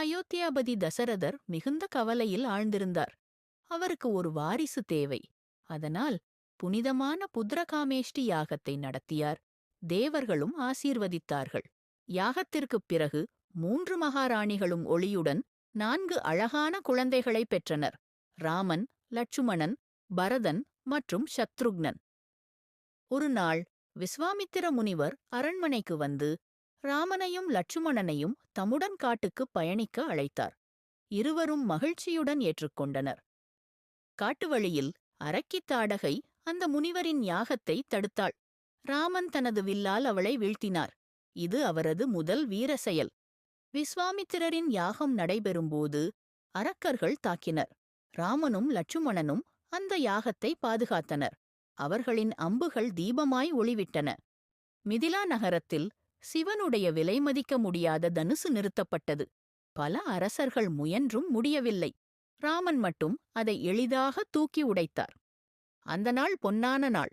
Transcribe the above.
அயோத்தியாபதி தசரதர் மிகுந்த கவலையில் ஆழ்ந்திருந்தார். அவருக்கு ஒரு வாரிசு தேவை. அதனால் புனிதமான புத்திரகாமேஷ்டி யாகத்தை நடத்தியார். தேவர்களும் ஆசீர்வதித்தார்கள். யாகத்திற்குப் பிறகு 3 மகாராணிகளும் ஒளியுடன் 4 அழகான குழந்தைகளைப் பெற்றனர்: ராமன், லட்சுமணன், பரதன் மற்றும் சத்ருக்னன். ஒரு நாள் விஸ்வாமித்திர முனிவர் அரண்மனைக்கு வந்து ராமனையும் லட்சுமணனையும் தம்முடன் காட்டுக்குப் பயணிக்க அழைத்தார். இருவரும் மகிழ்ச்சியுடன் ஏற்றுக்கொண்டனர். காட்டுவழியில் அரக்கித் தாடகை அந்த முனிவரின் யாகத்தை தடுத்தாள். ராமன் தனது வில்லால் அவளை வீழ்த்தினார். இது அவரது முதல் வீர செயல். விஸ்வாமித்திரரின் யாகம் நடைபெறும்போது அரக்கர்கள் தாக்கினர். ராமனும் லட்சுமணனும் அந்த யாகத்தை பாதுகாத்தனர். அவர்களின் அம்புகள் தீபமாய் ஒளிவிட்டன. மிதிலா நகரத்தில் சிவனுடைய விலைமதிக்க முடியாத தனுசு நிறுத்தப்பட்டது. பல அரசர்கள் முயன்றும் முடியவில்லை. ராமன் மட்டும் அதை எளிதாக தூக்கி உடைத்தார். அந்த நாள் பொன்னான நாள்.